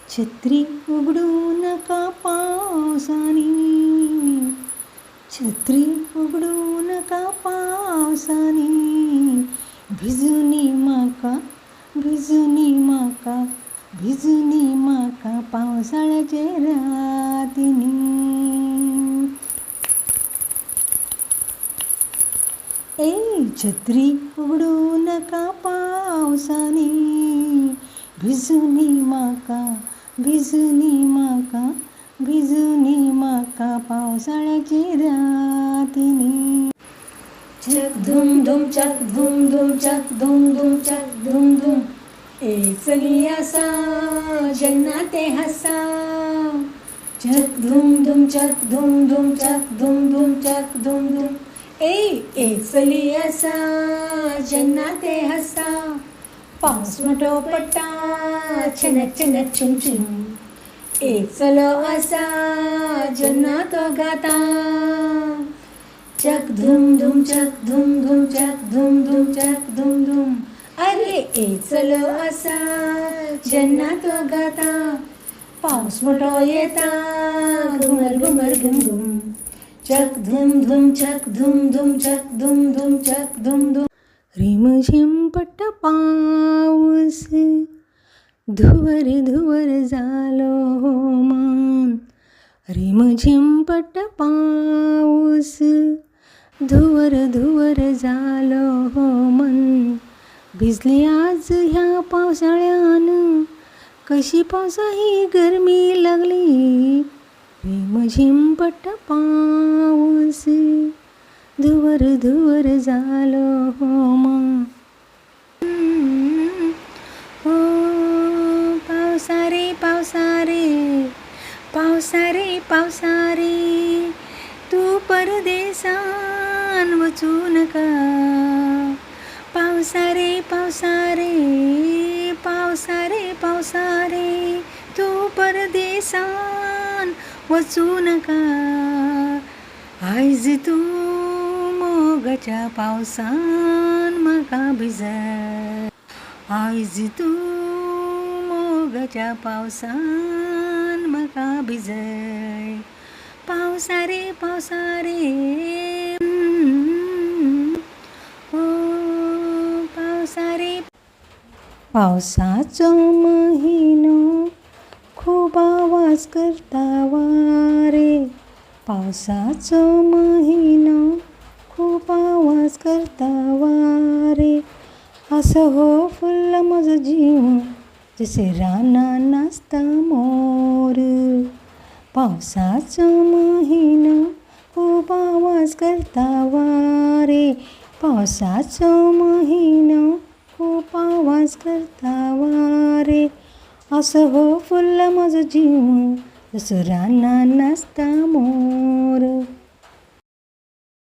छत्री उघडू नका पावसाने, छत्री उघडू नका पावसाने, भिजुनी माका भिजुनी माका भिजुनी माका पावसाळ्याचे रातिनी. ए छत्री उघडू नका पावसाने, भिजुनी माका भिजुनी माका भिजुनी माका पावसाळ्याची रातिनी. चक धुम धुम चक धुम धुम चक धुम धुम चक धुम धुम, ए चली असा जन्नाते हसा. चक धुम धुम चक धुम धुम चक धुम धुम चक धुम धुम, ए चली असा जन्नाते हसा. पाऊस मोठो पट्टा छनक छनक छुम छुम, ए चलो असा जन्नात गाता. चक धुम धुम चक धुम धुम चक धुम धुम चक धुम धुम, अरे ए चलो असा जन्नात गाता. पाऊस मोठो येता घुमर घुमर घुम घुम, चक धुम धुम चक धुम धुम चक धुम धुम चक धुम धुम. रिमझिम पट्टा पाऊस, धुवर धुवर झालो मन. रिमझिम पट्टा पाऊस, धुवर धुवर झालो मन. भिजले आज ह्या पावसाळ्यानं, कशी पावसाही गरमी लागली. रिमझिम पट्टा पाऊस, धुवर धुवर झालो मन. हो पावसारे पावसारे पावसारे पावसारे, तू परदेसान वचू नका. पावसारे पावसारे पावसारे पावसारे, तू परदेसान वचू नका. आयज तू मोगाच्या पावसान म्हाका भिजय. आयज तू मोगाच्या पावसान म्हाका भिजय. पावसारे पावसारे ओ पावसारे. पावसाचो महिनो खूब आवाज करता वारे. पावसाचो महिनो खूब आवाज करता वारे. असो हो फुल्ल म्हजो जीव जसे रानां नाचता मोर. पावसाचो महिनो खूब आवाज करता वारे. पावसाचो महिनो खूब आवाज करता वारे. असो हो फुल्ल म्हजो जीव जसो रानां नाचता मोर.